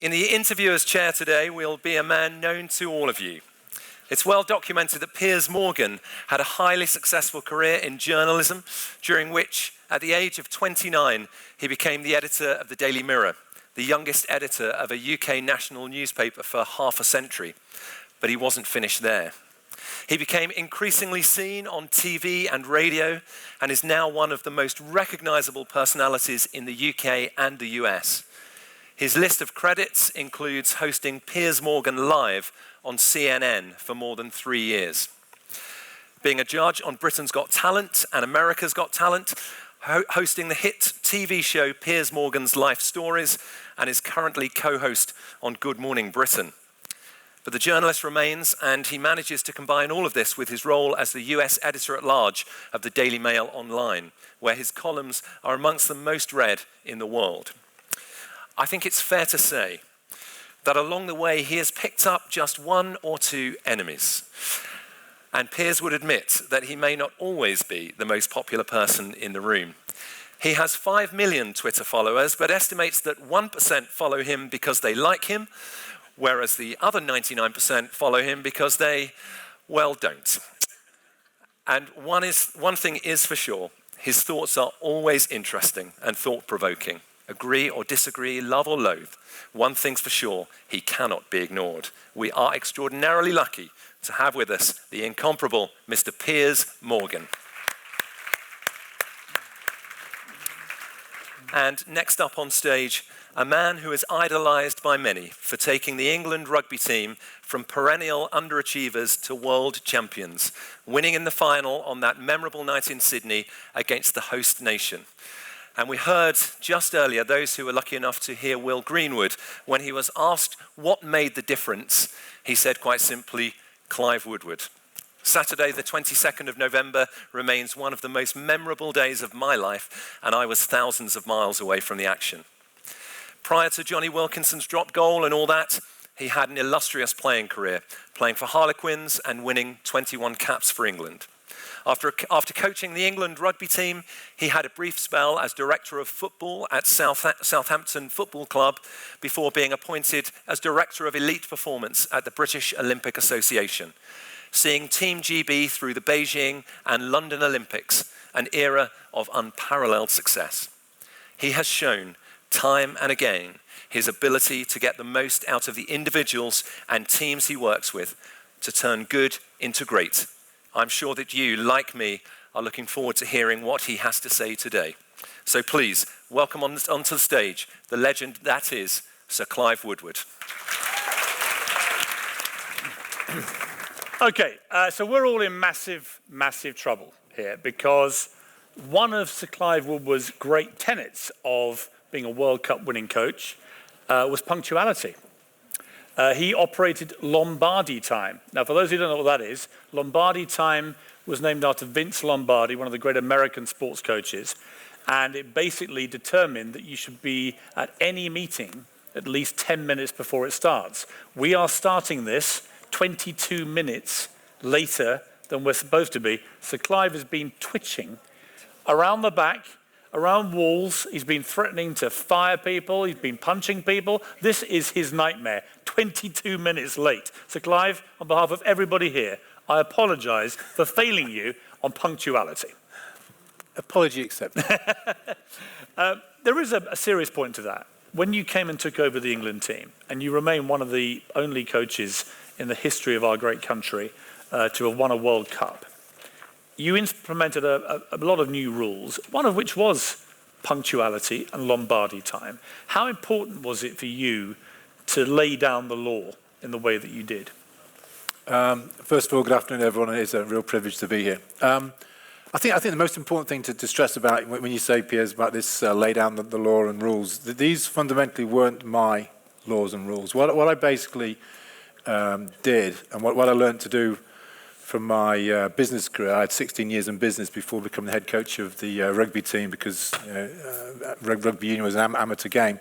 In the interviewer's chair today will be a man known to all of you. It's well documented that Piers Morgan had a highly successful career in journalism, during which, at the age of 29, he became the editor of the Daily Mirror, the youngest editor of a UK national newspaper for half a century. But he wasn't finished there. He became increasingly seen on TV and radio and is now one of the most recognisable personalities in the UK and the US. His list of credits includes hosting Piers Morgan Live on CNN for more than 3 years, being a judge on Britain's Got Talent and America's Got Talent, hosting the hit TV show Piers Morgan's Life Stories, and is currently co-host on Good Morning Britain. But the journalist remains, and he manages to combine all of this with his role as the US editor-at-large of the Daily Mail Online, where his columns are amongst the most read in the world. I think it's fair to say that along the way he has picked up just one or two enemies. And Piers would admit that he may not always be the most popular person in the room. He has 5 million Twitter followers, but estimates that 1% follow him because they like him, whereas the other 99% follow him because they, well, don't. And one thing is for sure, his thoughts are always interesting and thought-provoking. Agree or disagree, love or loathe, one thing's for sure, he cannot be ignored. We are extraordinarily lucky to have with us the incomparable Mr. Piers Morgan. And next up on stage, a man who is idolised by many for taking the England rugby team from perennial underachievers to world champions, winning in the final on that memorable night in Sydney against the host nation. And we heard just earlier, those who were lucky enough to hear Will Greenwood, when he was asked what made the difference, he said quite simply, Clive Woodward. Saturday, the 22nd of November, remains one of the most memorable days of my life, and I was thousands of miles away from the action. Prior to Johnny Wilkinson's drop goal and all that, he had an illustrious playing career, playing for Harlequins and winning 21 caps for England. After coaching the England rugby team, he had a brief spell as director of football at Southampton Football Club before being appointed as director of elite performance at the British Olympic Association, seeing Team GB through the Beijing and London Olympics, an era of unparalleled success. He has shown time and again his ability to get the most out of the individuals and teams he works with to turn good into great. I'm sure that you, like me, are looking forward to hearing what he has to say today. So please, welcome onto the stage, the legend that is Sir Clive Woodward. Okay, so we're all in massive, massive trouble here because one of Sir Clive Woodward's great tenets of being a World Cup winning coach was punctuality. He operated Lombardy time. Now, for those who don't know what that is, Lombardy time was named after Vince Lombardi, one of the great American sports coaches, and it basically determined that you should be at any meeting at least 10 minutes before it starts. We are starting this 22 minutes later than we're supposed to be. So Clive has been twitching around the back, around walls. He's been threatening to fire people. He's been punching people. This is his nightmare. 22 minutes late. So Clive, on behalf of everybody here, I apologise for failing you on punctuality. Apology accepted. There is a serious point to that. When you came and took over the England team, and you remain one of the only coaches in the history of our great country to have won a World Cup, you implemented a lot of new rules, one of which was punctuality and Lombardy time. How important was it for you to lay down the law in the way that you did? First of all, good afternoon, everyone. It is a real privilege to be here. I think the most important thing to stress about when you say, Piers, about this lay down the law and rules, that these fundamentally weren't my laws and rules. What I basically did, and what I learned to do from my business career, I had 16 years in business before becoming the head coach of the rugby team because rugby union was an amateur game.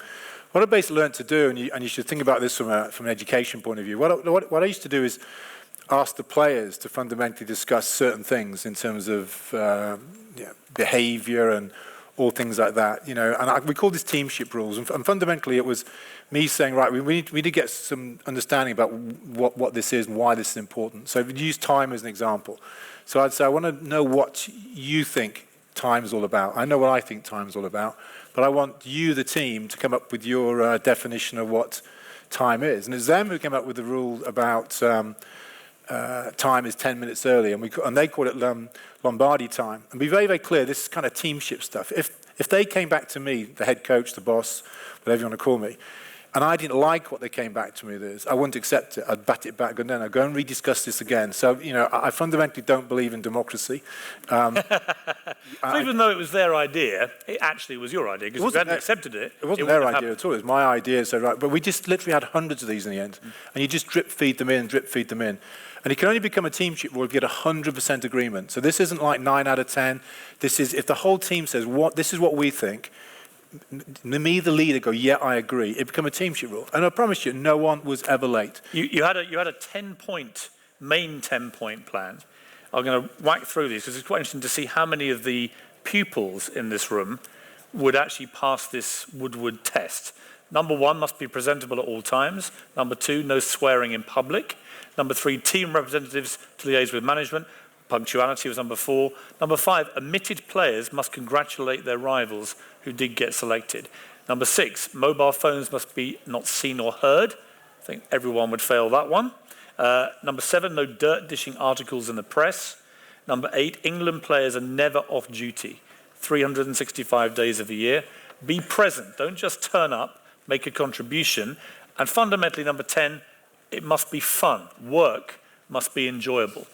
What I basically learned to do, and you should think about this from an education point of view, what I used to do is ask the players to fundamentally discuss certain things in terms of behaviour and or things like that, you know. And we call this teamship rules. And fundamentally, it was me saying, right, we need to get some understanding about what this is and why this is important. So if you use time as an example. So I'd say, I want to know what you think time is all about. I know what I think time is all about, but I want you, the team, to come up with your definition of what time is. And it's them who came up with the rule about time is 10 minutes early, and they call it Lombardi time. And be very, very clear, this is kind of teamship stuff. If they came back to me, the head coach, the boss, whatever you want to call me, and I didn't like what they came back to me with, I wouldn't accept it. I'd bat it back, go, no, go and rediscuss this again. So, you know, I fundamentally don't believe in democracy. So even though it was their idea, it actually was your idea, because if you hadn't accepted it, it wasn't their idea at all. It was my idea. So, right, but we just literally had hundreds of these in the end, and you just drip feed them in. And it can only become a teamship rule if you get 100% agreement. So this isn't like 9 out of 10. This is if the whole team says, this is what we think, me, the leader, go, yeah, I agree. It become a teamship rule. And I promise you, no one was ever late. You had a 10-point, main 10-point plan. I'm going to whack through these because it's quite interesting to see how many of the pupils in this room would actually pass this Woodward test. Number 1, must be presentable at all times. Number 2, no swearing in public. Number 3, team representatives to liaise with management. Punctuality was number 4. Number 5, omitted players must congratulate their rivals who did get selected. Number 6, mobile phones must be not seen or heard. I think everyone would fail that one. Number 7, no dirt dishing articles in the press. Number 8, England players are never off duty, 365 days of the year. Be present, don't just turn up, make a contribution. And fundamentally, number 10, it must be fun. Work must be enjoyable.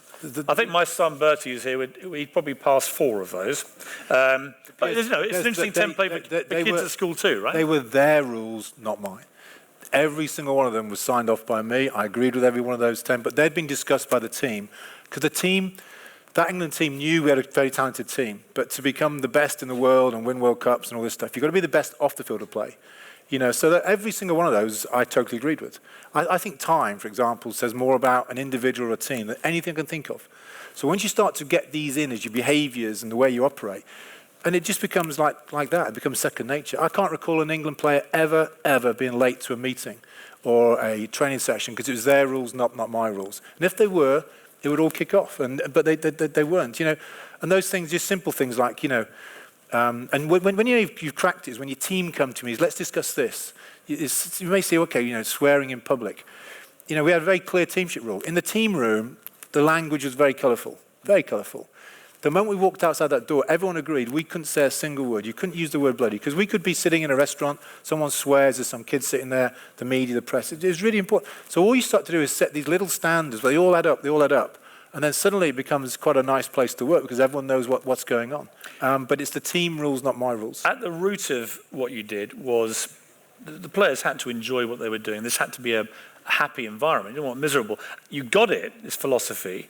I think my son Bertie is here. He'd probably pass 4 of those. But it's an interesting template for kids at school too, right? They were their rules, not mine. Every single one of them was signed off by me. I agreed with every one of those 10, but they'd been discussed by the team. Because the team, that England team knew we had a very talented team, but to become the best in the world and win World Cups and all this stuff, you've got to be the best off the field of play. You know, so that every single one of those I totally agreed with. I think time, for example, says more about an individual or a team than anything I can think of. So once you start to get these in as your behaviours and the way you operate, and it just becomes like that, it becomes second nature. I can't recall an England player ever being late to a meeting or a training session because it was their rules, not my rules. And if they were, it would all kick off. But they weren't, you know. And those things, just simple things like, you know, and when you've cracked it, is when your team come to me, is let's discuss this. You may say, okay, you know, swearing in public. You know, we had a very clear teamship rule. In the team room, the language was very colourful, very colourful. The moment we walked outside that door, everyone agreed we couldn't say a single word. You couldn't use the word bloody, because we could be sitting in a restaurant, someone swears, there's some kids sitting there, the media, the press. It was really important. So all you start to do is set these little standards, they all add up. And then suddenly it becomes quite a nice place to work because everyone knows what's going on. But it's the team rules, not my rules. At the root of what you did was the players had to enjoy what they were doing. This had to be a happy environment. You didn't want miserable. You got it, this philosophy,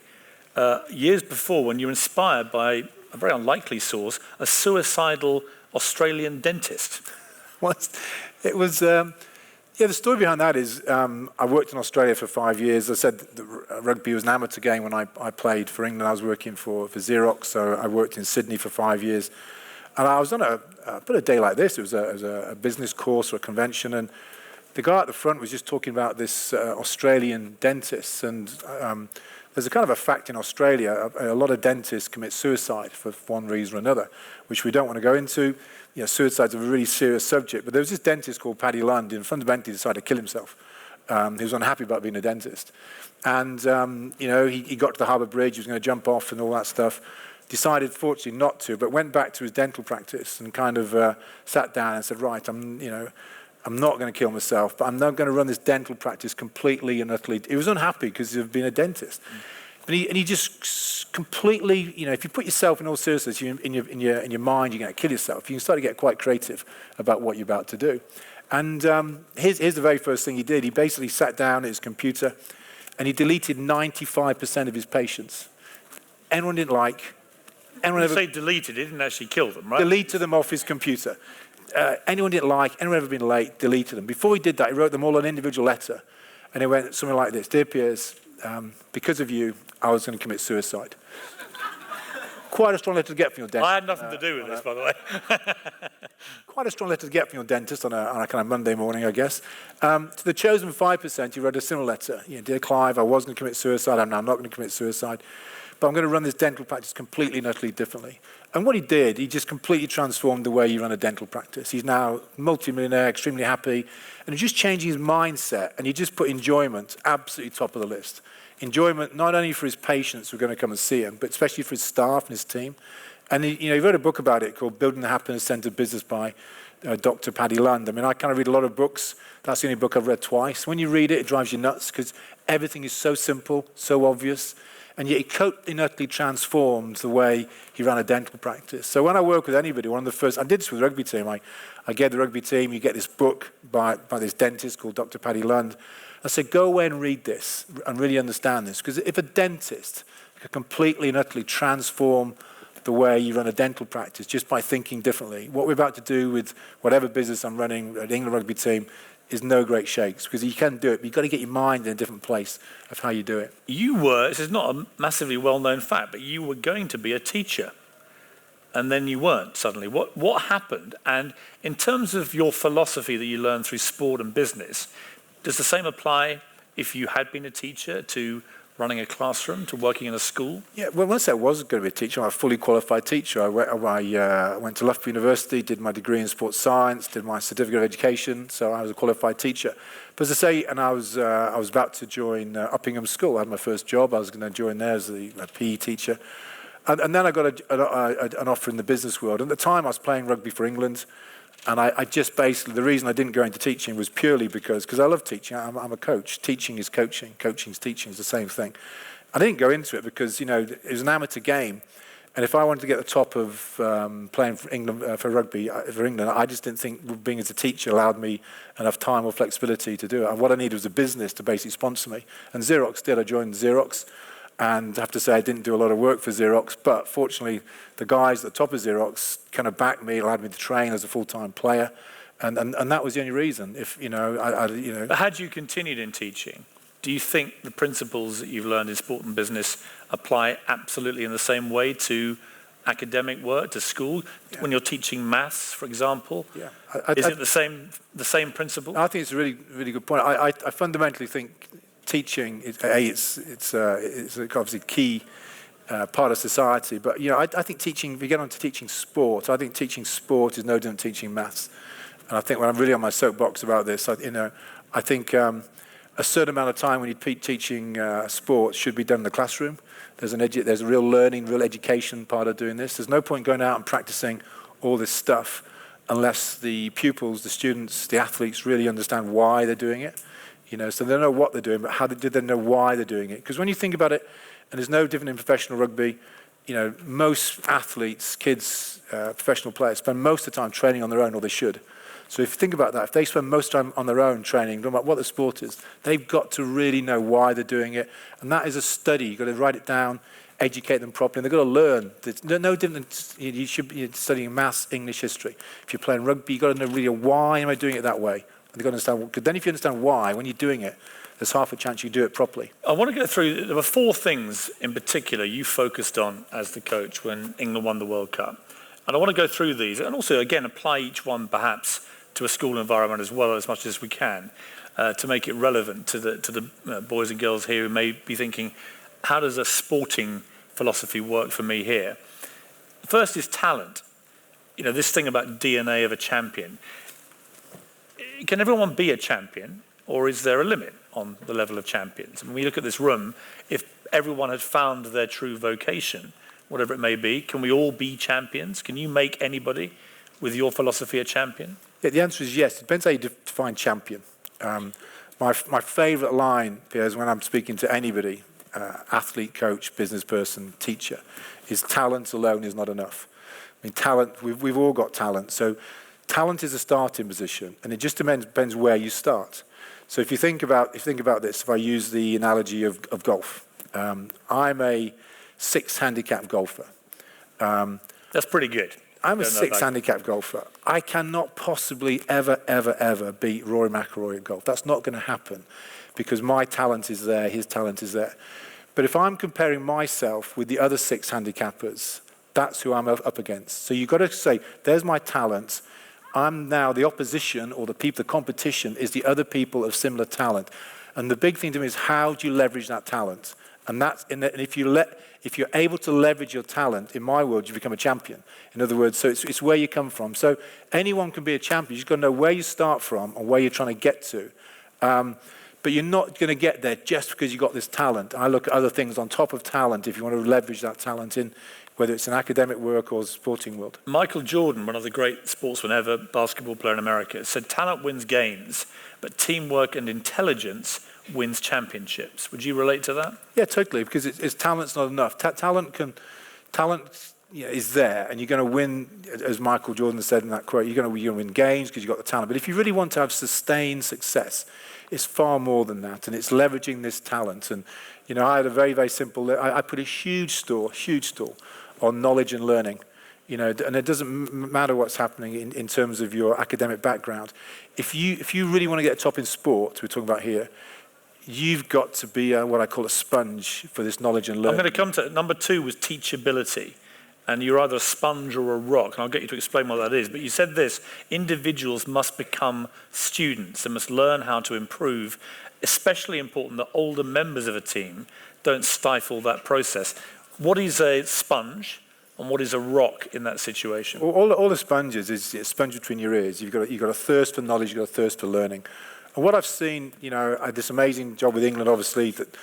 years before when you were inspired by a very unlikely source, a suicidal Australian dentist. It was... Yeah, the story behind that is I worked in Australia for 5 years. I said rugby was an amateur game when I played for England. I was working for Xerox, so I worked in Sydney for 5 years. And I was on a day like this. It was a business course or a convention, and the guy at the front was just talking about this Australian dentist. And there's a kind of a fact in Australia, a lot of dentists commit suicide for one reason or another, which we don't want to go into. You know, suicide's a really serious subject, but there was this dentist called Paddy Lund who fundamentally decided to kill himself. He was unhappy about being a dentist. And, you know, he got to the Harbour Bridge, he was going to jump off and all that stuff. Decided, fortunately, not to, but went back to his dental practice and kind of sat down and said, right, I'm not going to kill myself, but I'm not going to run this dental practice completely and utterly. He was unhappy because of being a dentist. And he just completely, you know, if you put yourself in all seriousness, in your mind, you're going to kill yourself. You can start to get quite creative about what you're about to do. And here's the very first thing he did. He basically sat down at his computer and he deleted 95% of his patients. Anyone didn't like. Anyone ever say deleted, he didn't actually kill them, right? Deleted them off his computer. Anyone didn't like, anyone ever been late, deleted them. Before he did that, he wrote them all an individual letter. And it went something like this: Dear Piers, because of you, I was going to commit suicide. Quite a strong letter to get from your dentist. I had nothing to do with this, by the way. Quite a strong letter to get from your dentist on a kind of Monday morning, I guess. To the chosen 5%, you wrote a similar letter. Dear Clive, I was going to commit suicide. I'm now not going to commit suicide. But I'm going to run this dental practice completely and utterly differently. And what he did, he just completely transformed the way you run a dental practice. He's now multi-millionaire, extremely happy, and he's just changing his mindset, and he just put enjoyment absolutely top of the list. Enjoyment not only for his patients who are going to come and see him, but especially for his staff and his team. And he wrote a book about it called Building the Happiness-Centered Business by Dr. Paddy Lund. I mean, I kind of read a lot of books. That's the only book I've read twice. When you read it, it drives you nuts because everything is so simple, so obvious. And yet he totally and utterly transformed the way he ran a dental practice. So when I work with anybody, one of the first, I did this with the rugby team. I gave the rugby team, you get this book by this dentist called Dr. Paddy Lund. I said, go away and read this and really understand this. Because if a dentist could completely and utterly transform the way you run a dental practice just by thinking differently, what we're about to do with whatever business I'm running at the England rugby team is no great shakes, because you can do it, but you've got to get your mind in a different place of how you do it. You were, this is not a massively well-known fact, but you were going to be a teacher, and then you weren't suddenly. What happened? And in terms of your philosophy that you learned through sport and business, does the same apply if you had been a teacher to running a classroom, to working in a school? Yeah, well, once I was going to be a teacher, I'm a fully qualified teacher. I went to Loughborough University, did my degree in sports science, did my certificate of education, so I was a qualified teacher. But as I say, and I was about to join Uppingham School. I had my first job. I was going to join there as a PE teacher. And then I got an offer in the business world. And at the time, I was playing rugby for England. And I just basically, the reason I didn't go into teaching was purely because I love teaching. I'm a coach. Teaching is coaching. Coaching is teaching. It's the same thing. I didn't go into it because, it was an amateur game. And if I wanted to get the top of playing for England, for rugby, for England, I just didn't think being as a teacher allowed me enough time or flexibility to do it. And what I needed was a business to basically sponsor me. And Xerox did. I joined Xerox. And I have to say, I didn't do a lot of work for Xerox, but fortunately, the guys at the top of Xerox kind of backed me, allowed me to train as a full-time player, and that was the only reason. But had you continued in teaching, do you think the principles that you've learned in sport and business apply absolutely in the same way to academic work, to school? Yeah. When you're teaching maths, for example, is it the same principle? I think it's a really, really good point. I fundamentally think teaching is it's obviously a key part of society, but I think teaching. If you get on to teaching sport, I think teaching sport is no different than teaching maths. And I think when I'm really on my soapbox about this, I think a certain amount of time when you're teaching sport should be done in the classroom. There's a real learning, real education part of doing this. There's no point going out and practicing all this stuff unless the pupils, the students, the athletes really understand why they're doing it. So they don't know what they're doing, but how did they know why they're doing it? Because when you think about it, and there's no different in professional rugby, most athletes, kids, professional players spend most of the time training on their own, or they should. So if you think about that, if they spend most of the time on their own training, no matter what the sport is, they've got to really know why they're doing it. And that is a study. You've got to write it down, educate them properly, and they've got to learn. It's no different than you should be studying maths, English, history. If you're playing rugby, you've got to know really why am I doing it that way? You've got to understand, because then if you understand why, when you're doing it, there's half a chance you do it properly. I want to go through, there were 4 things in particular you focused on as the coach when England won the World Cup. And I want to go through these and also, again, apply each one perhaps to a school environment as well as much as we can to make it relevant to the boys and girls here who may be thinking, how does a sporting philosophy work for me here? First is talent. This thing about DNA of a champion. Can everyone be a champion, or is there a limit on the level of champions? When we look at this room, if everyone had found their true vocation, whatever it may be, can we all be champions? Can you make anybody with your philosophy a champion? Yeah, the answer is yes. It depends how you define champion. My favourite line, Piers, when I'm speaking to anybody, athlete, coach, business person, teacher, is talent alone is not enough. I mean, talent, we've all got talent. So talent is a starting position, and it just depends where you start. So if you think about this, if I use the analogy of golf, I'm a 6 handicap golfer. That's pretty good. I'm a 6 handicap golfer. I cannot possibly ever beat Rory McIlroy at golf. That's not going to happen because my talent is there, his talent is there. But if I'm comparing myself with the other 6 handicappers, That's who I'm up against. So you've got to say, there's my talent. I'm now the opposition, or the competition is the other people of similar talent. And the big thing to me is, how do you leverage that talent? And if you're able to leverage your talent, in my world, you become a champion. In other words, so it's where you come from. So anyone can be a champion. You've just got to know where you start from and where you're trying to get to. But you're not going to get there just because you've got this talent. I look at other things on top of talent if you want to leverage that talent in, whether it's an academic work or the sporting world. Michael Jordan, one of the great sportsmen ever, basketball player in America, said talent wins games, but teamwork and intelligence wins championships. Would you relate to that? Yeah, totally, because it's talent's not enough. Talent is there, and you're going to win, as Michael Jordan said in that quote, you're going to win games because you've got the talent. But if you really want to have sustained success, it's far more than that, and it's leveraging this talent. And, I had a very, very simple, I put a huge store on knowledge and learning. And it doesn't matter what's happening in terms of your academic background. If you really want to get top in sport, we're talking about here, you've got to be what I call a sponge for this knowledge and learning. I'm going to come to it. Number 2 was teachability. And you're either a sponge or a rock, and I'll get you to explain what that is. But you said this: individuals must become students. They must learn how to improve. Especially important that older members of a team don't stifle that process. What is a sponge and what is a rock in that situation? Well, all the sponges is a sponge between your ears. You've got a thirst for knowledge, you've got a thirst for learning. And what I've seen, I had this amazing job with England, obviously, that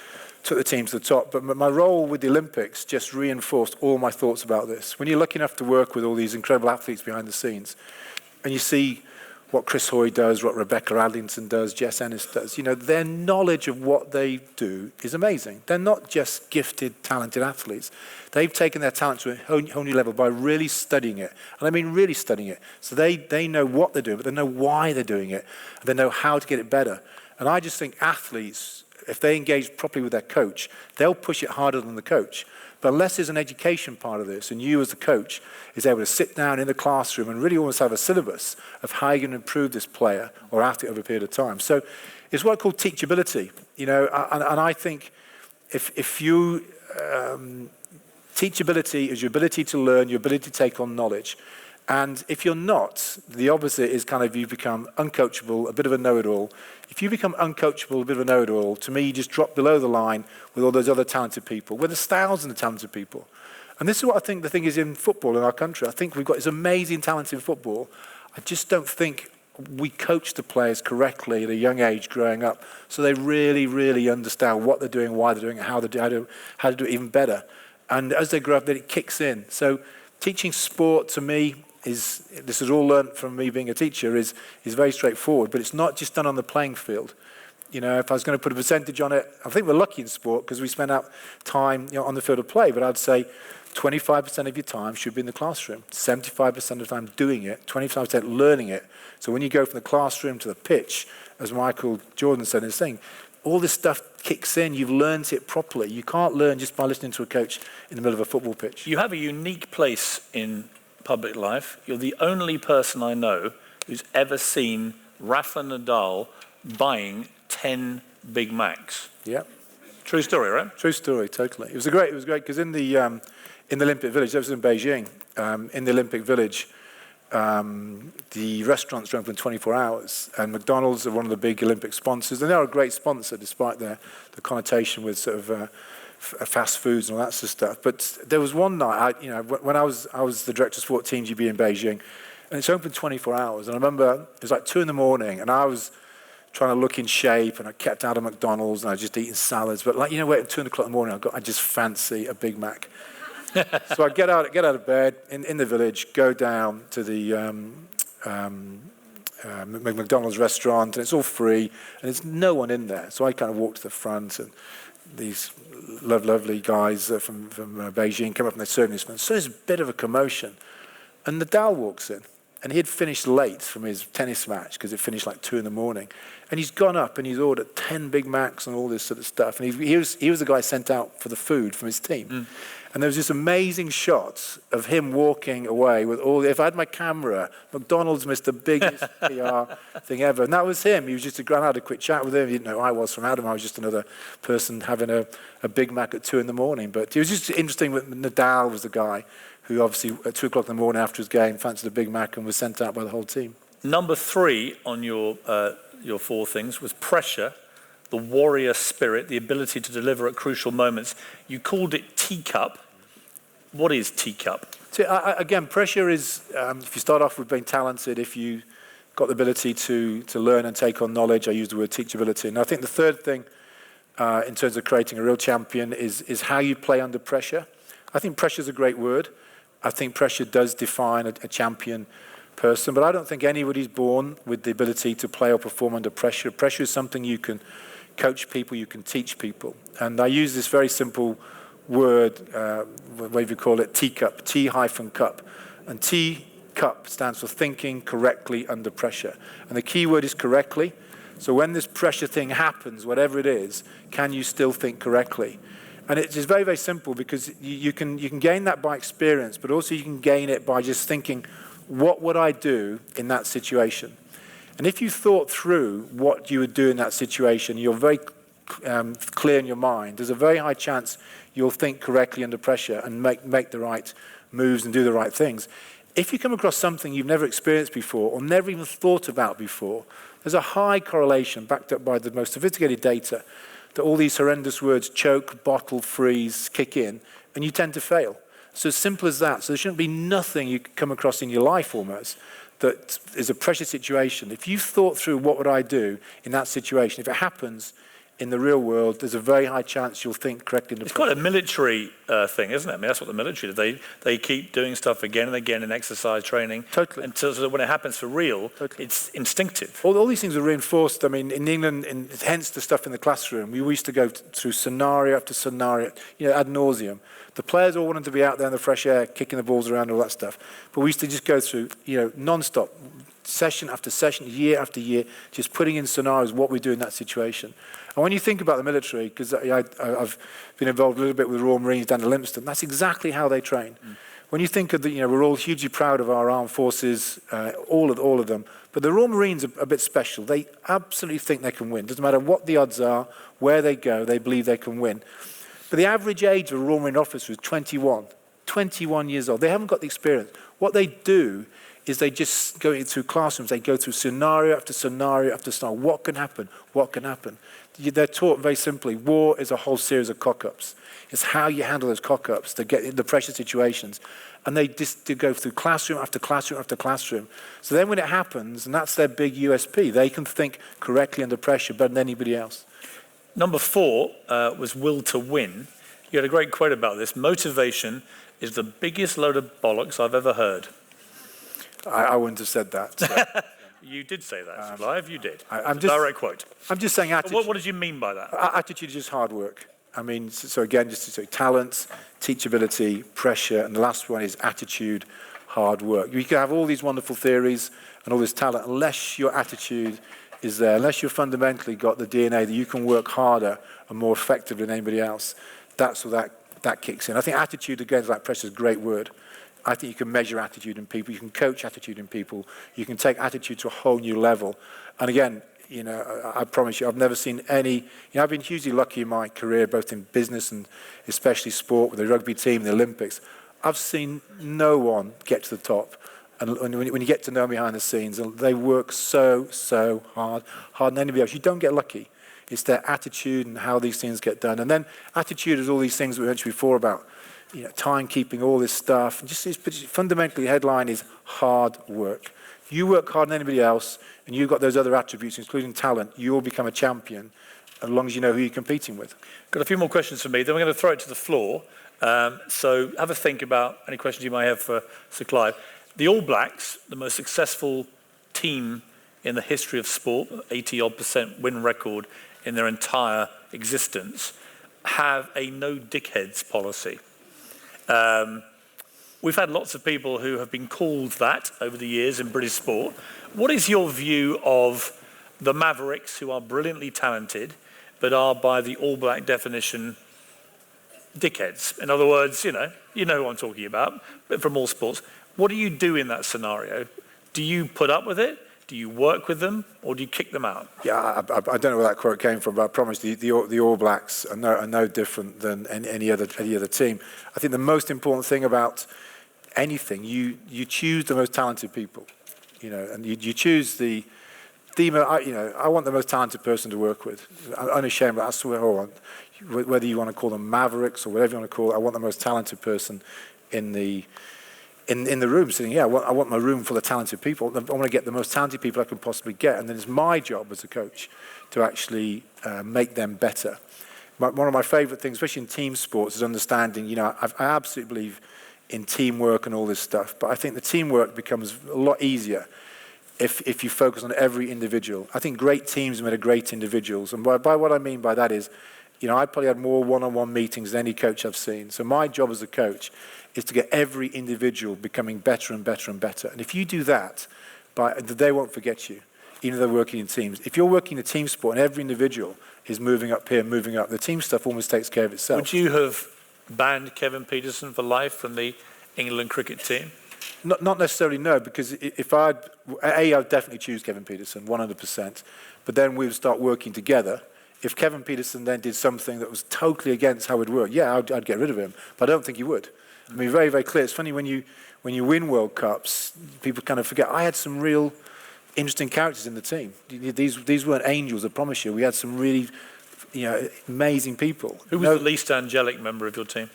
took the team to the top. But my role with the Olympics just reinforced all my thoughts about this. When you're lucky enough to work with all these incredible athletes behind the scenes, and you see what Chris Hoy does, what Rebecca Adlington does, Jess Ennis does, their knowledge of what they do is amazing. They're not just gifted, talented athletes. They've taken their talent to a whole new level by really studying it. And I mean really studying it. So they know what they're doing, but they know why they're doing it. And they know how to get it better. And I just think athletes, if they engage properly with their coach, they'll push it harder than the coach. But unless there's an education part of this, and you as the coach is able to sit down in the classroom and really almost have a syllabus of how you're going to improve this player or athlete over a period of time. So it's what I call teachability, and I think if you, teachability is your ability to learn, your ability to take on knowledge. And if you're not, the opposite is kind of you become uncoachable, a bit of a know-it-all. If you become uncoachable, a bit of a know-it-all, to me, you just drop below the line with all those other talented people, where there's thousands of talented people. And this is what I think the thing is in football in our country. I think we've got this amazing talent in football. I just don't think we coach the players correctly at a young age growing up, so they really, really understand what they're doing, why they're doing it, how to do it even better. And as they grow up, then it kicks in. So teaching sport, to me, this is all learned from me being a teacher, is very straightforward, but it's not just done on the playing field. If I was going to put a percentage on it, I think we're lucky in sport because we spend out time on the field of play, but I'd say 25% of your time should be in the classroom, 75% of the time doing it, 25% learning it. So when you go from the classroom to the pitch, as Michael Jordan said in his thing, all this stuff kicks in. You've learned it properly. You can't learn just by listening to a coach in the middle of a football pitch. You have a unique place in public life. You're the only person I know who's ever seen Rafa Nadal buying 10 Big Macs. Yeah. True story, right? True story, totally. It was great because in the Olympic Village, that was in Beijing, in the Olympic Village, the restaurants are open 24 hours, and McDonald's are one of the big Olympic sponsors, and they're a great sponsor despite the connotation with sort of fast foods and all that sort of stuff. But there was one night, when I was the director of sport Team GB in Beijing, and it's open 24 hours. And I remember it was like 2 a.m, and I was trying to look in shape, and I kept out of McDonald's, and I was just eating salads. But wait, at 2 o'clock in the morning, I just fancy a Big Mac. So I get out of bed in the village, go down to the McDonald's restaurant, and it's all free, and there's no one in there. So I kind of walk to the front, and these lovely guys from Beijing come up and they serve me. So there's a bit of a commotion, and Nadal walks in, and he had finished late from his tennis match because it finished like 2 a.m, and he's gone up and he's ordered 10 Big Macs and all this sort of stuff, and he was the guy sent out for the food from his team. And there was this amazing shot of him walking away with if I had my camera, McDonald's missed the biggest PR thing ever. And that was him. He was just I had a quick chat with him. He didn't know who I was from Adam. I was just another person having a Big Mac at 2 a.m. But it was just interesting that Nadal was the guy who obviously at 2 o'clock in the morning after his game fancied a Big Mac and was sent out by the whole team. Number 3 on your 4 things was pressure, the warrior spirit, the ability to deliver at crucial moments. You called it teacup. What is teacup? So, again, pressure is, if you start off with being talented, if you got the ability to learn and take on knowledge, I use the word teachability. And I think the third thing in terms of creating a real champion is how you play under pressure. I think pressure is a great word. I think pressure does define a champion person, but I don't think anybody's born with the ability to play or perform under pressure. Pressure is something you can coach people, you can teach people. And I use this very simple word, whatever you call it, teacup, T-cup. And T-cup stands for thinking correctly under pressure. And the key word is correctly. So when this pressure thing happens, whatever it is, can you still think correctly? And it's very, very simple because you can gain that by experience, but also you can gain it by just thinking, what would I do in that situation? And if you thought through what you would do in that situation, you're very clear in your mind, there's a very high chance you'll think correctly under pressure and make the right moves and do the right things. If you come across something you've never experienced before or never even thought about before, there's a high correlation backed up by the most sophisticated data that all these horrendous words, choke, bottle, freeze, kick in, and you tend to fail. So as simple as that. So there shouldn't be nothing you come across in your life almost that is a pressure situation. If you thought through what would I do in that situation, if it happens in the real world, there's a very high chance you'll think correctly. It's quite a military thing, isn't it? I mean, that's what the military do. They keep doing stuff again and again in exercise training. Totally. Until so when it happens for real, totally. It's instinctive. All these things are reinforced. I mean, in England, and hence the stuff in the classroom, we used to go through scenario after scenario, ad nauseum. The players all wanted to be out there in the fresh air, kicking the balls around, all that stuff. But we used to just go through, non-stop, session after session, year after year, just putting in scenarios, what we do in that situation. And when you think about the military, because I've been involved a little bit with the Royal Marines down to Livingston, that's exactly how they train. When you think of we're all hugely proud of our armed forces, all of them, but the Royal Marines are a bit special. They absolutely think they can win. Doesn't matter what the odds are, where they go, they believe they can win. But the average age of a Royal Marine officer is 21 years old. They haven't got the experience. What they do is they just go through classrooms, they go through scenario after scenario after scenario. What can happen? What can happen? They're taught very simply, war is a whole series of cock-ups. It's how you handle those cock-ups to get in the pressure situations. And they just go through classroom after classroom after classroom. So then when it happens, and that's their big USP, they can think correctly under pressure better than anybody else. Number 4 was will to win. You had a great quote about this. Motivation is the biggest load of bollocks I've ever heard. I wouldn't have said that. So. You did say that, Clive. You did. I'm just, direct quote. I'm just saying attitude. What did you mean by that? Attitude is just hard work. I mean, so again, just to say talent, teachability, pressure, and the last one is attitude, hard work. You can have all these wonderful theories and all this talent, unless your attitude is there, unless you've fundamentally got the DNA that you can work harder and more effectively than anybody else. That's where that kicks in. I think attitude, again, like pressure is a great word. I think you can measure attitude in people. You can coach attitude in people. You can take attitude to a whole new level. And again, I promise you, I've never seen any. I've been hugely lucky in my career, both in business and especially sport, with the rugby team, the Olympics. I've seen no one get to the top. And when you get to know them behind the scenes, they work so hard, harder than anybody else. You don't get lucky. It's their attitude and how these things get done. And then attitude is all these things we mentioned before about timekeeping, all this stuff. Fundamentally, the headline is hard work. You work harder than anybody else, and you've got those other attributes, including talent, you'll become a champion, as long as you know who you're competing with. Got a few more questions for me, then we're going to throw it to the floor. So have a think about any questions you may have for Sir Clive. The All Blacks, the most successful team in the history of sport, 80-odd% win record in their entire existence, have a no dickheads policy. We've had lots of people who have been called that over the years in British sport. What is your wiew of the Mavericks, who are brilliantly talented, but are by the All Black definition dickheads? In other words, you know who I'm talking about, but from all sports. What do you do in that scenario? Do you put up with it? Do you work with them, or do you kick them out? Yeah, I don't know where that quote came from, but I promise the All Blacks are no different than any other team. I think the most important thing about anything, you choose the most talented people, and you choose the I want the most talented person to work with. I'm unashamed, but I swear, whether you want to call them mavericks or whatever you want to call it, I want the most talented person in the room sitting here. I want my room full of talented people. I want to get the most talented people I can possibly get, and then it's my job as a coach to actually make them better. One of my favorite things, especially in team sports, is understanding, I absolutely believe in teamwork and all this stuff, but I think the teamwork becomes a lot easier if you focus on every individual. I think great teams are made of great individuals, and by what I mean by that is, I probably had more one-on-one meetings than any coach I've seen. So my job as a coach is to get every individual becoming better and better and better. And if you do that, they won't forget you, even though they're working in teams. If you're working in a team sport and every individual is moving up here, moving up, the team stuff almost takes care of itself. Would you have banned Kevin Peterson for life from the England cricket team? Not necessarily, no, because if I'd definitely choose Kevin Peterson, 100%. But then we would start working together. If Kevin Peterson then did something that was totally against how it worked, I'd get rid of him. But I don't think he would. I mean, very, very clear. It's funny when you win World Cups, people kind of forget. I had some real interesting characters in the team. These weren't angels, I promise you. We had some really, amazing people. Who was the least angelic member of your team?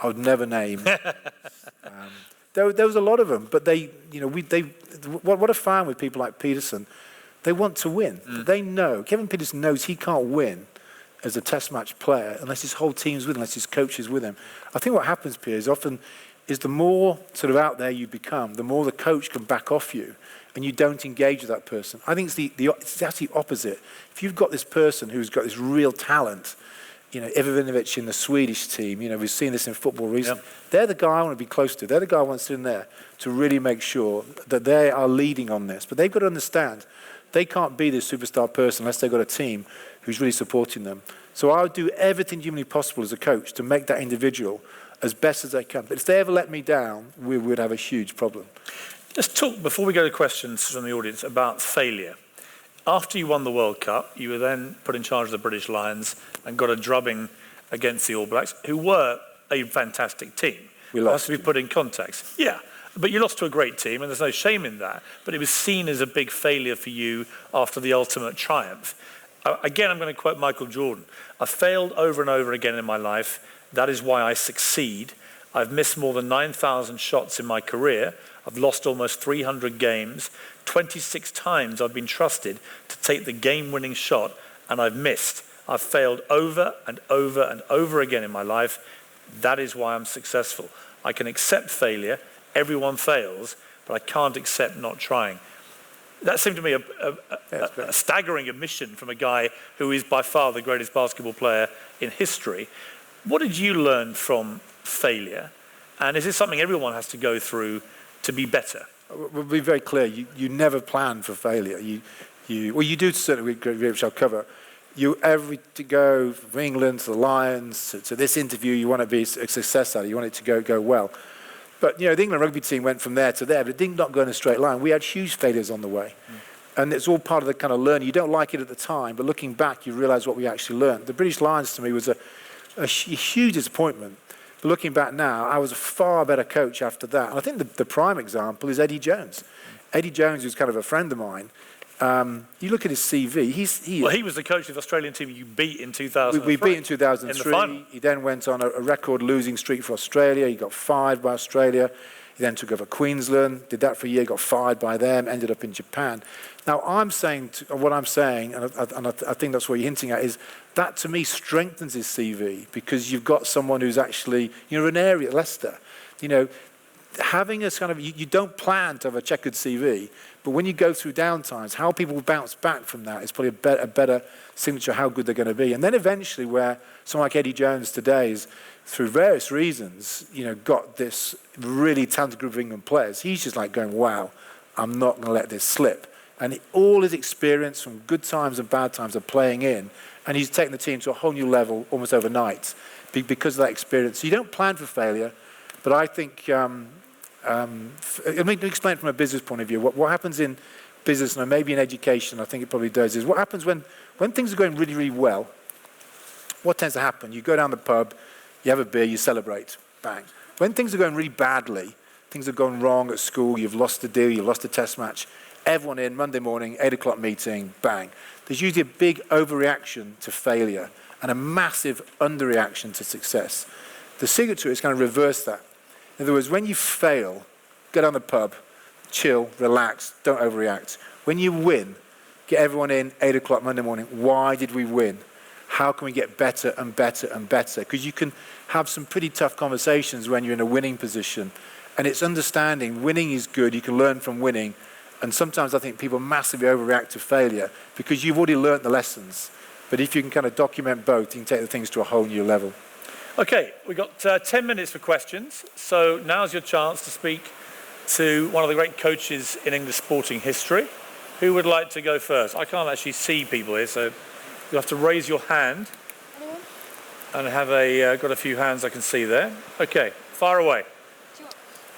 I would never name. There was a lot of them, but what I found with people like Peterson, they want to win. They know. Kevin Peterson knows he can't win as a test match player unless his whole team's with him, unless his coach is with him. I think what happens, Piers, often is the more sort of out there you become, the more the coach can back off you and you don't engage with that person. I think it's actually opposite. If you've got this person who's got this real talent, Ivanovic in the Swedish team, we've seen this in football recently. Yep. They're the guy I want to be close to. They're the guy I want to sit in there to really make sure that they are leading on this. But they've got to understand they can't be this superstar person unless they've got a team who's really supporting them. So I would do everything humanly possible as a coach to make that individual as best as they can. But if they ever let me down, we would have a huge problem. Let's talk, before we go to questions from the audience, about failure. After you won the World Cup, you were then put in charge of the British Lions and got a drubbing against the All Blacks, who were a fantastic team. We lost. It has to be put in context. Yeah, but you lost to a great team, and there's no shame in that. But it was seen as a big failure for you after the ultimate triumph. Again, I'm going to quote Michael Jordan. I've failed over and over again in my life. That is why I succeed. I've missed more than 9,000 shots in my career. I've lost almost 300 games. 26 times I've been trusted to take the game-winning shot, and I've missed. I've failed over and over and over again in my life. That is why I'm successful. I can accept failure. Everyone fails, but I can't accept not trying. That seemed to me a staggering admission from a guy who is by far the greatest basketball player in history. What did you learn from failure? And is this something everyone has to go through to be better? We'll be very clear. You never plan for failure. You do to a certain degree, which I'll cover. To go from England to the Lions to this interview, you want to be a success at it. You want it to go well. But the England rugby team went from there to there, but it did not go in a straight line. We had huge failures on the way, and it's all part of the kind of learning. You don't like it at the time, but looking back, you realise what we actually learned. The British Lions to me was a huge disappointment. But looking back now, I was a far better coach after that. And I think the prime example is Eddie Jones. Eddie Jones, who's kind of a friend of mine, you look at his CV, he was the coach of the Australian team you beat in 2003. We beat in 2003. In the final. He then went on a record losing streak for Australia. He got fired by Australia. He then took over Queensland, did that for a year, got fired by them, ended up in Japan. Now, what I'm saying, and I think that's what you're hinting at, is that to me strengthens his CV because you've got someone who's actually, an area at Leicester. Having a kind of, you don't plan to have a checkered CV, but when you go through downtimes, how people bounce back from that is probably a better signature of how good they're going to be. And then eventually where someone like Eddie Jones today is, through various reasons, got this really talented group of England players, he's just like going, wow, I'm not going to let this slip. And all his experience from good times and bad times are playing in, and he's taken the team to a whole new level almost overnight because of that experience. So you don't plan for failure, but I think, let me explain from a business point of view. What happens in business, and maybe in education, I think it probably does, is what happens when things are going really, really well, what tends to happen? You go down the pub, you have a beer, you celebrate, bang. When things are going really badly, things have gone wrong at school, you've lost a deal, you've lost a test match, everyone in, Monday morning, 8 o'clock meeting, bang. There's usually a big overreaction to failure and a massive underreaction to success. The secret to it is kind of reverse that. In other words, when you fail, go down the pub, chill, relax, don't overreact. When you win, get everyone in, 8 o'clock Monday morning. Why did we win? How can we get better and better and better? Because you can have some pretty tough conversations when you're in a winning position. And it's understanding winning is good, you can learn from winning. And sometimes I think people massively overreact to failure because you've already learned the lessons. But if you can kind of document both, you can take the things to a whole new level. Okay, we've got 10 minutes for questions. So now's your chance to speak to one of the great coaches in English sporting history. Who would like to go first? I can't actually see people here, so you'll have to raise your hand. Anyone? And have got a few hands I can see there. Okay, fire away.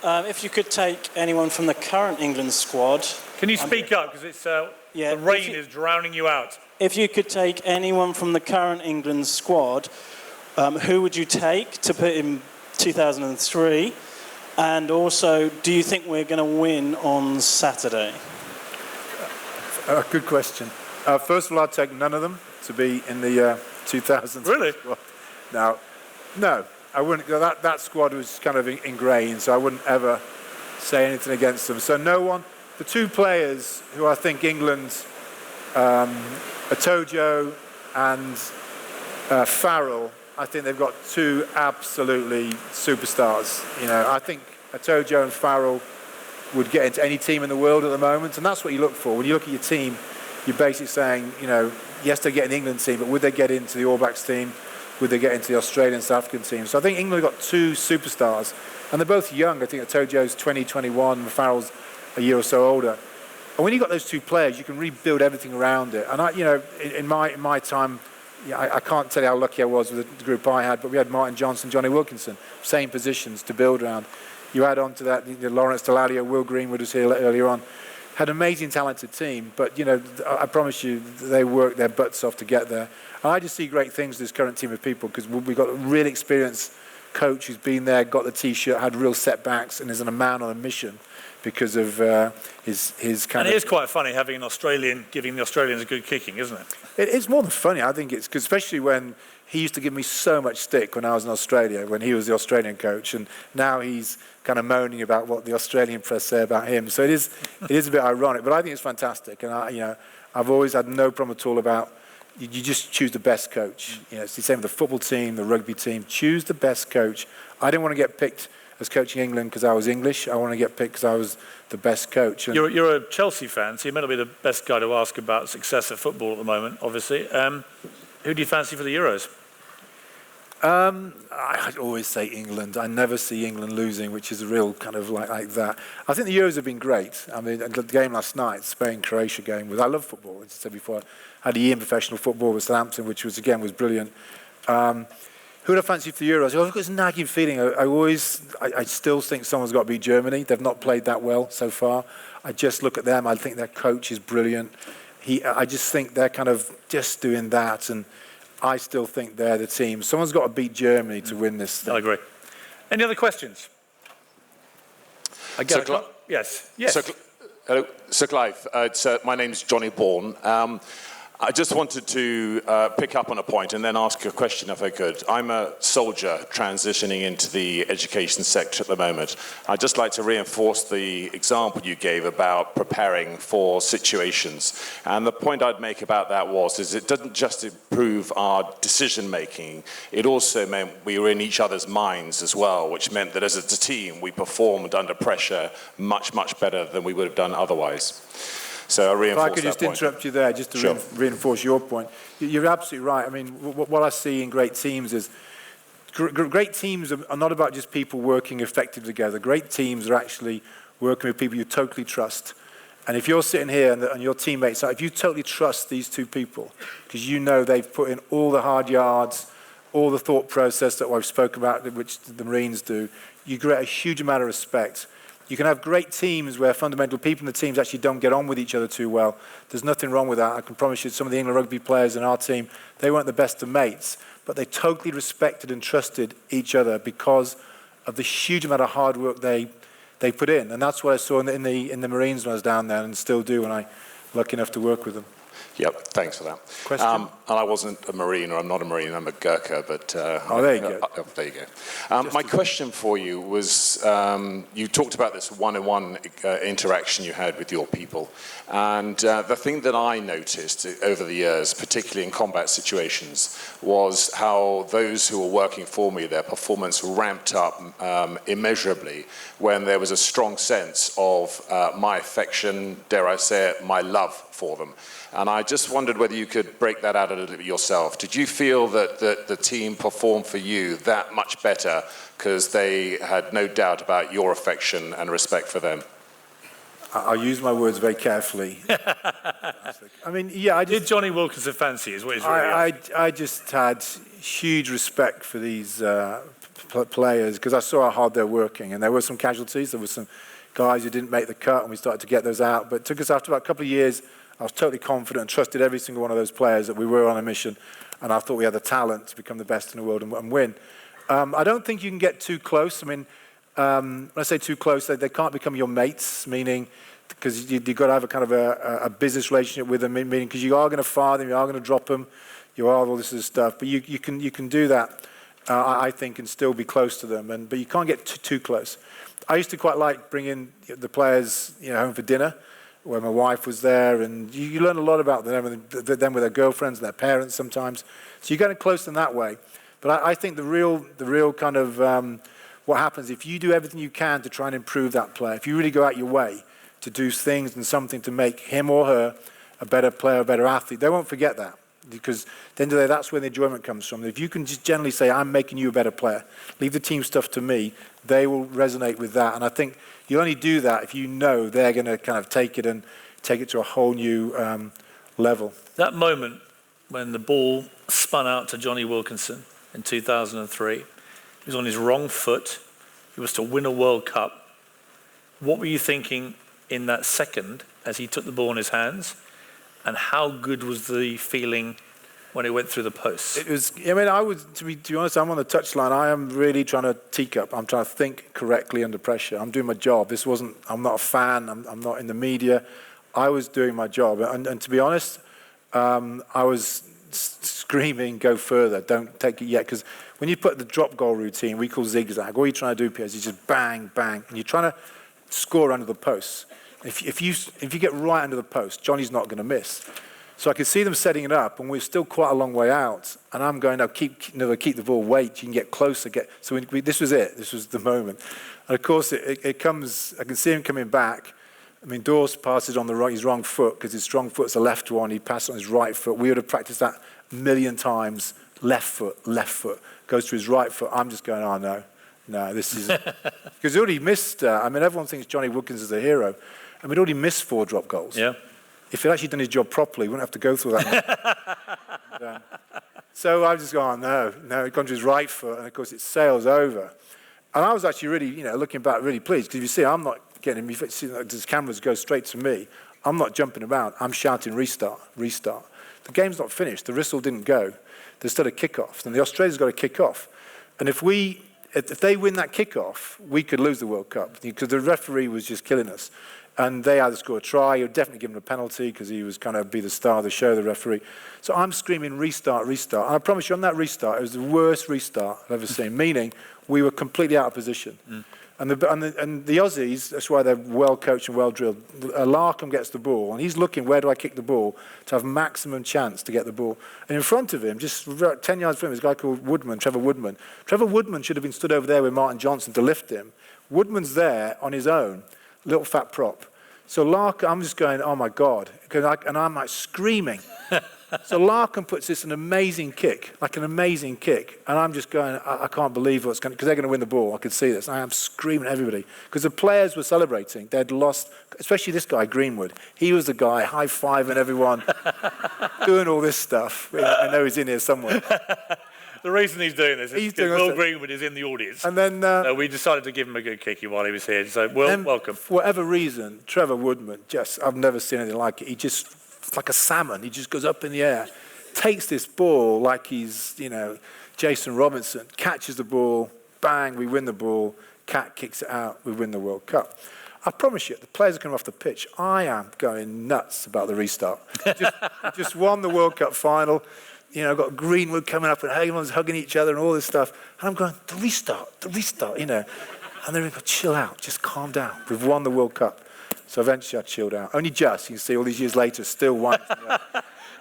If you could take anyone from the current England squad. Can you speak up, because it's Yeah, the rain is drowning you out. If you could take anyone from the current England squad, who would you take to put in 2003? And also, do you think we're going to win on Saturday? Good question. First of all, I'd take none of them to be in the 2000s. Really? Squad. Now, no, I wouldn't. That squad was kind of ingrained, so I wouldn't ever say anything against them. So no one. The two players who I think England, Atojo and Farrell, I think they've got two absolutely superstars. You know, I think Atojo and Farrell would get into any team in the world at the moment, and that's what you look for. When you look at your team, you're basically saying, you know, yes, they get an England team, but would they get into the All Blacks team? Would they get into the Australian South African team? So I think England have got two superstars, and they're both young. I think Atojo's 20, 21, and Farrell's a year or so older. And when you've got those two players, you can rebuild everything around it. And I, you know, in my time, I can't tell you how lucky I was with the group I had, but we had Martin Johnson, Johnny Wilkinson, same positions to build around. You add on to that, Lawrence Dallaglio, Will Greenwood was here earlier on. Had an amazing, talented team, but you know, I promise you, they worked their butts off to get there. And I just see great things with this current team of people because we've got a really experienced coach who's been there, got the T-shirt, had real setbacks, and is a man on a mission because of his kind of... And it is quite funny having an Australian giving the Australians a good kicking, isn't it? It's more than funny. I think it's because especially when he used to give me so much stick when I was in Australia, when he was the Australian coach, and now he's kind of moaning about what the Australian press say about him. So it is a bit ironic, but I think it's fantastic. And I've always had no problem at all about you just choose the best coach. You know, it's the same with the football team, the rugby team. Choose the best coach. I didn't want to get picked as coaching England because I was English. I want to get picked because I was the best coach. And you're a Chelsea fan, so you may not be the best guy to ask about success of football at the moment, obviously. Who do you fancy for the Euros? I always say England. I never see England losing, which is a real kind of like that. I think the Euros have been great. I mean, the game last night, Spain-Croatia game, I love football. As I said before, I had a year in professional football with Southampton, which was brilliant. Who would I fancy for the Euros? I've got this nagging feeling. I still think someone's got to beat Germany. They've not played that well so far. I just look at them. I think their coach is brilliant. I just think they're kind of just doing that, and I still think they're the team. Someone's got to beat Germany to win this thing. I agree. Any other questions? Yes. Hello, Sir Clive. My name's Johnny Bourne. I just wanted to pick up on a point and then ask a question if I could. I'm a soldier transitioning into the education sector at the moment. I'd just like to reinforce the example you gave about preparing for situations. And the point I'd make about that is it doesn't just improve our decision making, it also meant we were in each other's minds as well, which meant that as a team we performed under pressure much, much better than we would have done otherwise. So I reinforce If I could just interrupt you there, just to reinforce your point. You're absolutely right. I mean, what I see in great teams is great teams are not about just people working effectively together. Great teams are actually working with people you totally trust. And if you're sitting here and your teammates, if you totally trust these two people, because you know they've put in all the hard yards, all the thought process that I've spoken about, which the Marines do, you create a huge amount of respect. You can have great teams where fundamental people in the teams actually don't get on with each other too well. There's nothing wrong with that. I can promise you some of the England rugby players in our team, they weren't the best of mates, but they totally respected and trusted each other because of the huge amount of hard work they they put in. And that's what I saw in the Marines when I was down there, and still do when I'm lucky enough to work with them. Yep, thanks for that. Question? And I wasn't a Marine, or I'm not a Marine, I'm a Gurkha, but... there you go. There you go. My question for you was, you talked about this one-on-one interaction you had with your people, and the thing that I noticed over the years, particularly in combat situations, was how those who were working for me, their performance ramped up immeasurably when there was a strong sense of my affection, dare I say it, my love for them. And I just wondered whether you could break that out a little bit yourself. Did you feel that the team performed for you that much better because they had no doubt about your affection and respect for them? I'll use my words very carefully. I mean, yeah, Did Johnny Wilkinson fancy is what he's really I just had huge respect for these players because I saw how hard they're working, and there were some casualties. There were some guys who didn't make the cut, and we started to get those out. But it took us after about a couple of years. I was totally confident and trusted every single one of those players that we were on a mission, and I thought we had the talent to become the best in the world and win. I don't think you can get too close. I mean, when I say too close, they can't become your mates, meaning because you've got to have a kind of a business relationship with them, meaning because you are going to fire them, you are going to drop them, you are all this sort of stuff. But you can do that, I think, and still be close to them. But you can't get too close. I used to quite like bringing the players, home for dinner, where my wife was there, and you learn a lot about them with their girlfriends and their parents sometimes. So you're getting close in that way. But I think the real kind of what happens if you do everything you can to try and improve that player, if you really go out your way to do things and something to make him or her a better player, a better athlete, they won't forget that. Because at the end of the day, that's where the enjoyment comes from. If you can just generally say, I'm making you a better player, leave the team stuff to me, they will resonate with that. And I think you only do that if you know they're going to kind of take it to a whole new level. That moment when the ball spun out to Johnny Wilkinson in 2003, he was on his wrong foot, he was to win a World Cup. What were you thinking in that second as he took the ball in his hands? And how good was the feeling when it went through the posts? It was, to be honest, I'm on the touchline. I am really trying to teacup. I'm trying to think correctly under pressure. I'm doing my job. I'm not a fan. I'm not in the media. I was doing my job. And to be honest, I was screaming, go further, don't take it yet. Because when you put the drop goal routine, we call zigzag, all you're trying to do, Piers, is just bang, bang. And you're trying to score under the posts. If you get right under the post, Johnny's not going to miss. So I could see them setting it up, and we're still quite a long way out. And I'm going, no, keep the ball, wait, you can get closer. So this was it. This was the moment. And of course, it comes. I can see him coming back. I mean, Dawes passes on his wrong foot because his strong foot's the left one. He passed on his right foot. We would have practiced that a million times. Left foot, goes to his right foot. I'm just going, oh no, this is because he already missed. Everyone thinks Johnny Wilkins is a hero. He'd already missed 4 drop goals. Yeah. If he'd actually done his job properly, he wouldn't have to go through that. So I was just going, no, it gone to his right foot, and of course it sails over. And I was actually really, looking back, really pleased, because if you see, I'm not getting, these cameras go straight to me, I'm not jumping around, I'm shouting restart. The game's not finished, the whistle didn't go, there's still a kick-off, and the Australians got a kick-off. And if they win that kick-off, we could lose the World Cup, because the referee was just killing us. And they either score a try, or definitely give him a penalty because he was kind of be the star of the show, the referee. So I'm screaming, restart. And I promise you, on that restart, it was the worst restart I've ever seen, meaning we were completely out of position. And the Aussies, that's why they're well coached and well drilled. Larkham gets the ball, and he's looking, where do I kick the ball to have maximum chance to get the ball? And in front of him, just 10 yards from him, is a guy called Trevor Woodman. Trevor Woodman should have been stood over there with Martin Johnson to lift him. Woodman's there on his own, little fat prop. So Larkham, I'm just going, oh my God, and I'm like screaming. So Larkham puts this an amazing kick, and I'm just going, I can't believe what's going, because they're going to win the ball. I could see this. I am screaming at everybody because the players were celebrating. They'd lost, especially this guy Greenwood. He was the guy high-fiving everyone, doing all this stuff. I know he's in here somewhere. The reason he's doing this is because Will Greenwood is in the audience. And then we decided to give him a good kicky while he was here. So, Will, welcome. For whatever reason, Trevor Woodman, I've never seen anything like it. It's like a salmon. He just goes up in the air, takes this ball like he's, Jason Robinson, catches the ball, bang, we win the ball, Cat kicks it out, we win the World Cup. I promise you, the players are coming off the pitch. I am going nuts about the restart. Just won the World Cup final. You know, got Greenwood coming up and everyone's hugging each other and all this stuff. And I'm going, the restart, you know. And they're going, chill out, just calm down. We've won the World Cup. So eventually I chilled out. Only just, you can see all these years later, still won.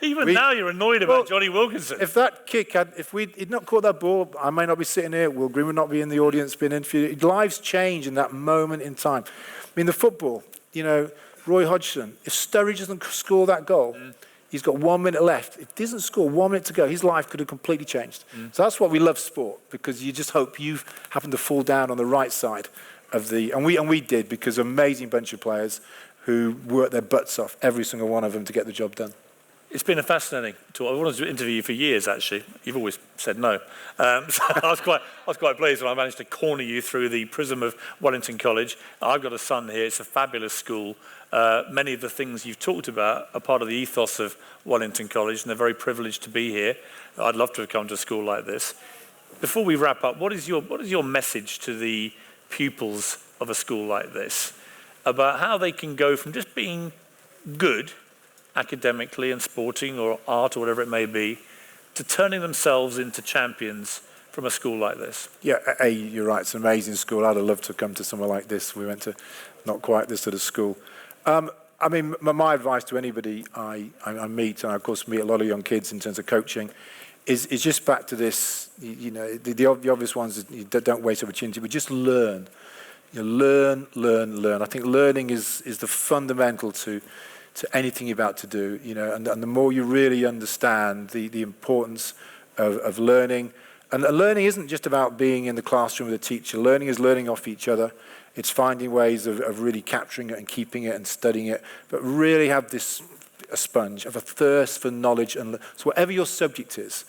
Even now you're annoyed about Johnny Wilkinson. If that kick if he'd not caught that ball, I may not be sitting here. Will Green would not be in the audience being interviewed. Lives change in that moment in time. I mean, the football, you know, Roy Hodgson, if Sturridge doesn't score that goal, he's got 1 minute left. If he doesn't score 1 minute to go, his life could have completely changed. So that's why we love sport, because you just hope you happen to fall down on the right side of the, and we did, because an amazing bunch of players who worked their butts off, every single one of them, to get the job done. It's been a fascinating talk. I wanted to interview you for years, actually. You've always said no. So I was quite pleased when I managed to corner you through the prism of Wellington College. I've got a son here. It's a fabulous school. Many of the things you've talked about are part of the ethos of Wellington College, and they're very privileged to be here. I'd love to have come to a school like this. Before we wrap up, what is your message to the pupils of a school like this about how they can go from just being good academically and sporting or art or whatever it may be, to turning themselves into champions from a school like this? Yeah, you're right. It's an amazing school. I'd have loved to come to somewhere like this. We went to not quite this sort of school. I mean, my advice to anybody I meet, and I of course meet a lot of young kids in terms of coaching, is just back to this, you know, the obvious ones, is you don't waste opportunity, but just learn. You know, learn. I think learning is the fundamental to anything you're about to do, you know, and the more you really understand the importance of learning. And learning isn't just about being in the classroom with a teacher. Learning is learning off each other. It's finding ways of really capturing it and keeping it and studying it, but really have a sponge of a thirst for knowledge. So whatever your subject is,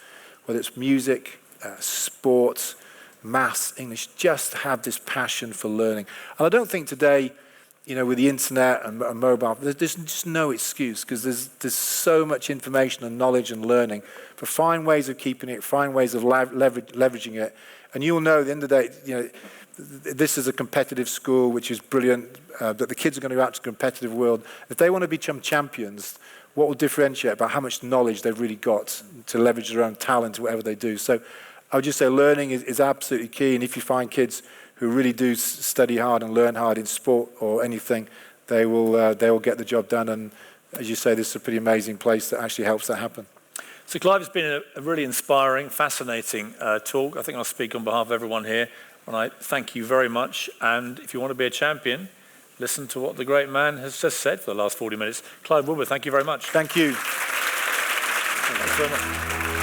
whether it's music, sports, maths, English, just have this passion for learning. And I don't think today, you know, with the internet and mobile, there's just no excuse, because there's so much information and knowledge and learning. But find ways of keeping it, find ways of leveraging it, and you'll know at the end of the day, you know, this is a competitive school, which is brilliant, that the kids are going to go out to a competitive world. If they want to become champions, what will differentiate about how much knowledge they've really got to leverage their own talent, whatever they do. So I would just say learning is absolutely key, and if you find kids who really do study hard and learn hard in sport or anything, they will get the job done. And as you say, this is a pretty amazing place that actually helps that happen. So Clive, it's been a really inspiring, fascinating talk. I think I'll speak on behalf of everyone here, and I thank you very much. And if you want to be a champion, listen to what the great man has just said for the last 40 minutes. Clive Woodward, thank you very much. Thank you. Thanks very much.